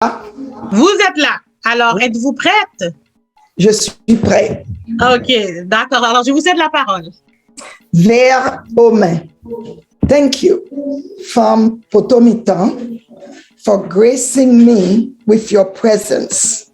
Vous êtes là. Alors, êtes-vous prête? Je suis prêt. OK, d'accord. Alors, je vous cède la parole. Vers aux mains. Thank you, Fanm Potomitan, for gracing me with your presence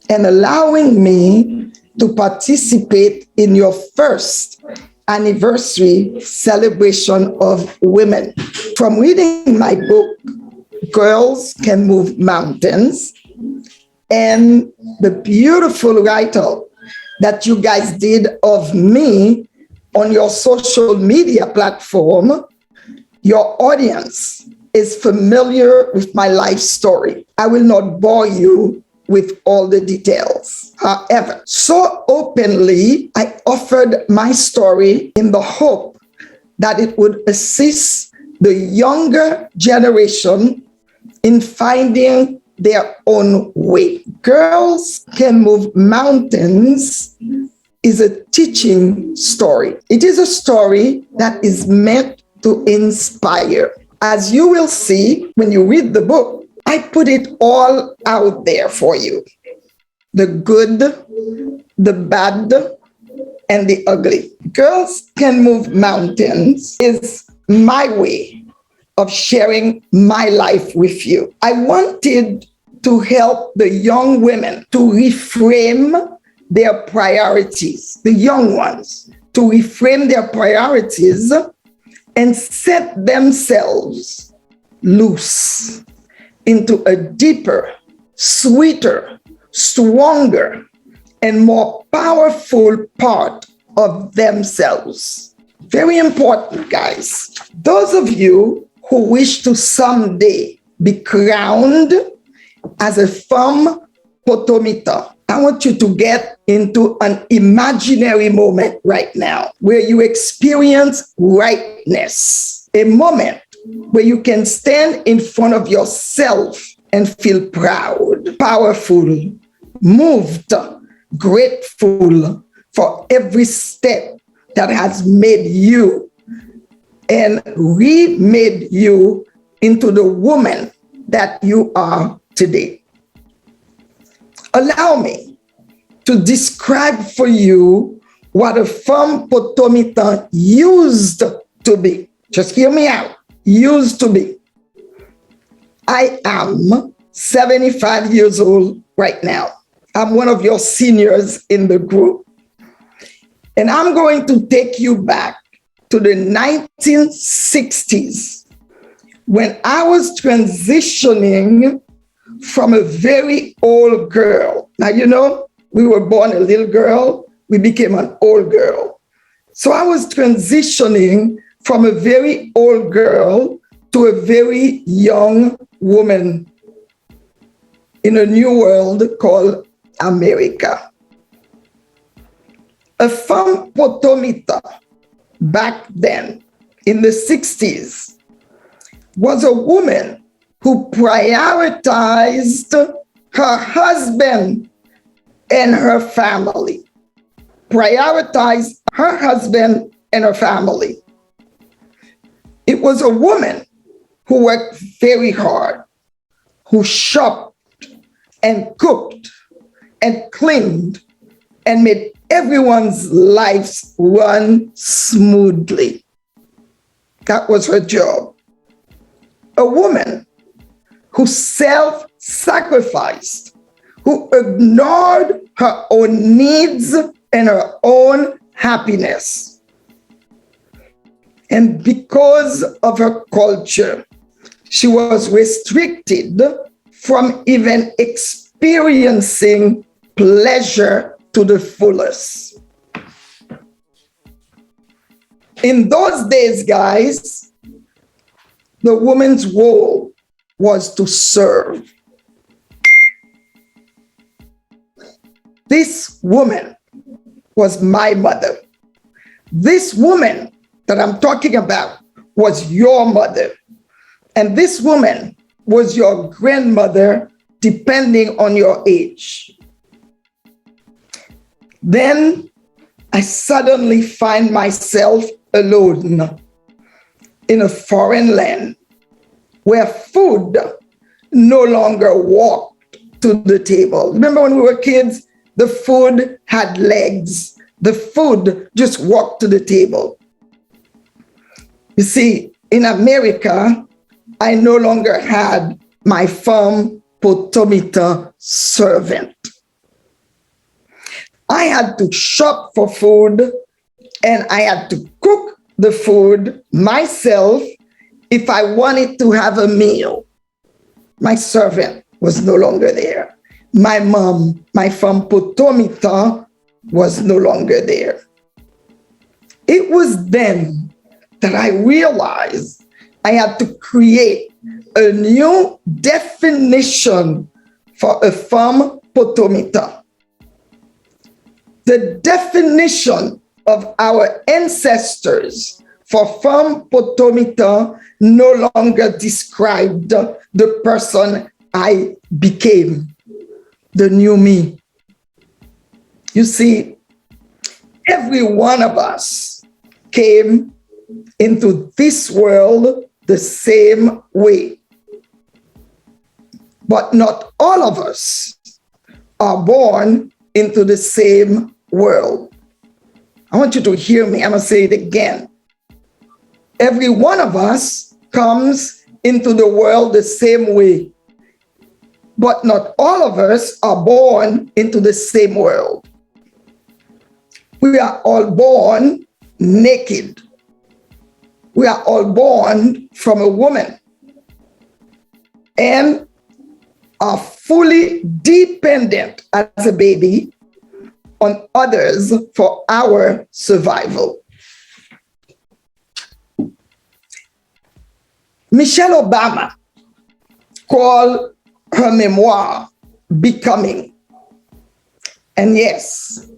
and allowing me to participate in your first anniversary celebration of women. From reading my book, Girls Can Move Mountains, and the beautiful write-up that you guys did of me on your social media platform, your audience is familiar with my life story. I will not bore you with all the details. However, so openly, I offered my story in the hope that it would assist the younger generation in finding their own way. Girls Can Move Mountains is a teaching story. It is a story that is meant to inspire. As you will see when you read the book, I put it all out there for you. The good, the bad, and the ugly. Girls Can Move Mountains is my way of sharing my life with you. I wanted to help the young women to reframe their priorities, the young ones, to reframe their priorities and set themselves loose into a deeper, sweeter, stronger, and more powerful part of themselves. Very important, guys. Those of you who wish to someday be crowned as a Fanm Potomitan, I want you to get into an imaginary moment right now where you experience rightness, a moment where you can stand in front of yourself and feel proud, powerful, moved, grateful for every step that has made you and remade you into the woman that you are today. Allow me to describe for you what a Fanm Potomitan used to be. Just hear me out. Used to be. I am 75 years old right now. I'm one of your seniors in the group. And I'm going to take you back to the 1960s when I was transitioning from a very old girl. Now, you know, we were born a little girl, we became an old girl. So I was transitioning from a very old girl to a very young woman in a new world called America. A Fanm Potomitan back then in the 60s was a woman who prioritized her husband and her family. Prioritized her husband and her family. It was a woman who worked very hard, who shopped and cooked and cleaned and made everyone's lives run smoothly. That was her job. A woman who self-sacrificed, who ignored her own needs and her own happiness. And because of her culture, she was restricted from even experiencing pleasure to the fullest. In those days, guys, the woman's role was to serve. This woman was my mother. This woman that I'm talking about was your mother. And this woman was your grandmother, depending on your age. Then I suddenly find myself alone in a foreign land where food no longer walked to the table. Remember when we were kids, the food had legs. The food just walked to the table. You see, in America, I no longer had my Fanm Potomitan servant. I had to shop for food and I had to cook the food myself if I wanted to have a meal. My servant was no longer there. My mom, my Fanm Potomitan, was no longer there. It was then that I realized I had to create a new definition for a Fanm Potomitan. The definition of our ancestors for Fanm Potomitan no longer described the person I became, the new me. You see, every one of us came into this world the same way. But not all of us are born into the same world. I want you to hear me. I'm going to say it again. Every one of us comes into the world the same way. But not all of us are born into the same world. We are all born naked. We are all born from a woman and are fully dependent as a baby on others for our survival. Michelle Obama called her memoir Becoming. And yes,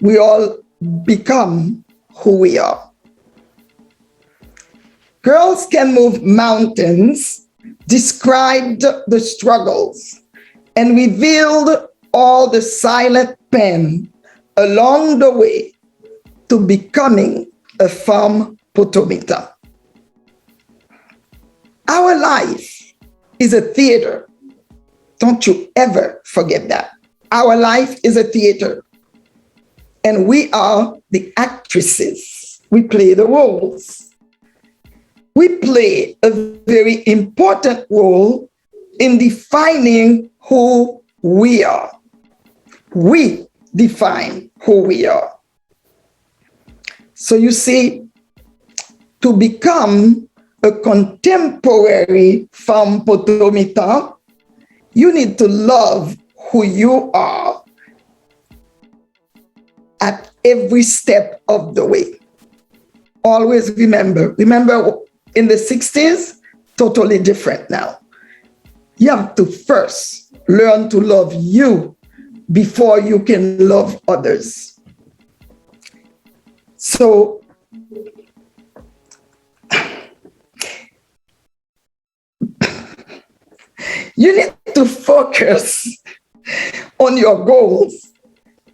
we all become who we are. Girls Can Move Mountains described the struggles and revealed all the silent pain along the way to becoming a Fanm Potomitan. Our life is a theater. Don't you ever forget that. Our life is a theater. And we are the actresses. We play the roles. We play a very important role in defining who we are. We define who we are. So you see, to become a contemporary Fanm Potomitan, you need to love who you are at every step of the way. Always remember in the 60s, totally different now. You have to first learn to love you before you can love others. So, you need to focus on your goals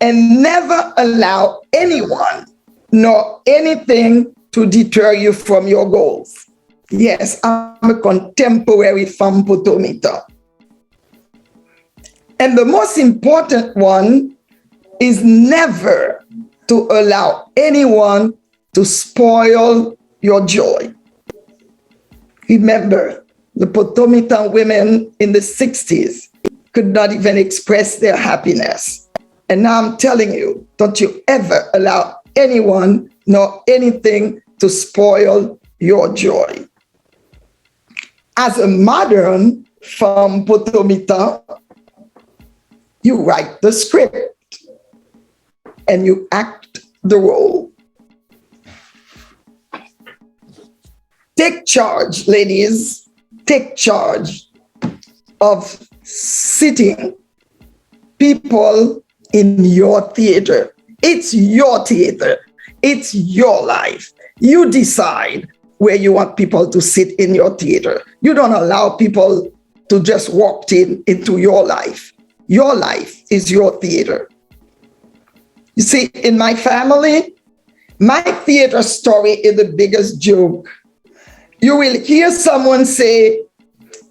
and never allow anyone nor anything to deter you from your goals. Yes, I'm a contemporary Fanm Potomitan. And the most important one is never to allow anyone to spoil your joy. Remember, the Potomitan women in the 60s could not even express their happiness. And now I'm telling you, don't you ever allow anyone nor anything to spoil your joy. As a modern Fanm Potomitan, you write the script and you act the role. Take charge, ladies. Take charge of sitting people in your theater. It's your theater. It's your life. You decide where you want people to sit in your theater. You don't allow people to just walk into your life. Your life is your theater. You see, in my family, my theater story is the biggest joke. You will hear someone say,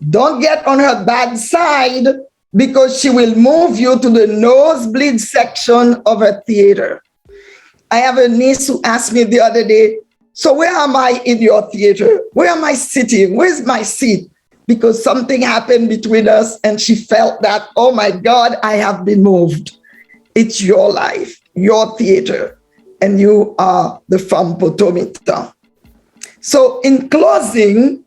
Don't get on her bad side, because she will move you to the nosebleed section of a theater. I have a niece who asked me the other day, so where am I in your theater? Where am I sitting? Where's my seat? Because something happened between us and she felt that, oh my God, I have been moved. It's your life, your theater, and you are the Fanm Potomitan. So in closing,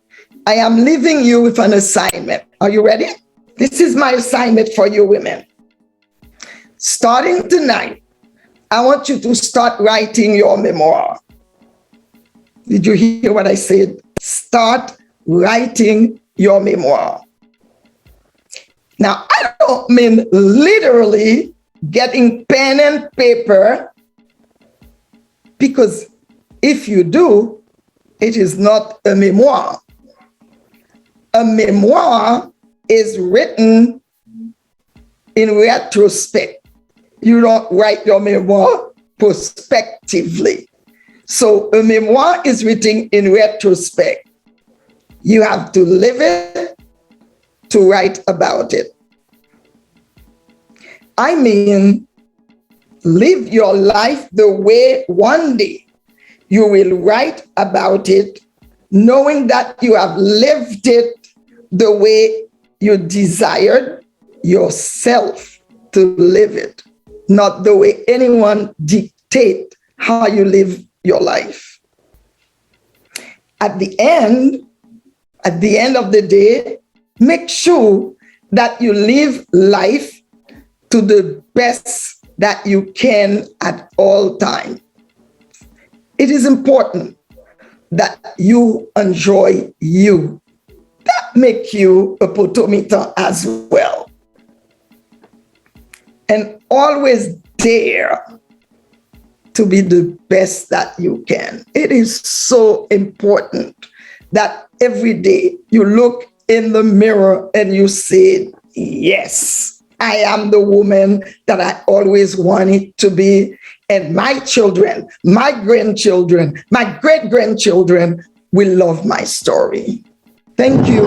I am leaving you with an assignment. Are you ready? This is my assignment for you women. Starting tonight, I want you to start writing your memoir. Did you hear what I said? Start writing your memoir. Now, I don't mean literally getting pen and paper, because if you do, it is not a memoir. A memoir is written in retrospect. You don't write your memoir prospectively. So a memoir is written in retrospect. You have to live it to write about it. I mean, live your life the way one day you will write about it, knowing that you have lived it the way you desired yourself to live it, not the way anyone dictates how you live your life. At the end of the day, make sure that you live life to the best that you can at all times. It is important that you enjoy you. That makes you a Potomitan as well. And always dare to be the best that you can. It is so important that every day you look in the mirror and you say, yes, I am the woman that I always wanted to be. And my children, my grandchildren, my great-grandchildren will love my story. Thank you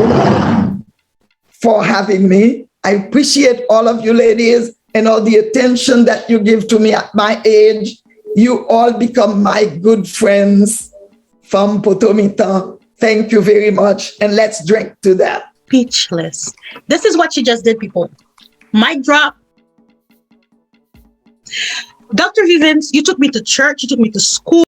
for having me. I appreciate all of you ladies and all the attention that you give to me at my age. You all become my good friends. Fanm Potomitan, thank you very much. And let's drink to that. Speechless. This is what she just did, people. Mic drop. Dr. Vivens, you took me to church, you took me to school.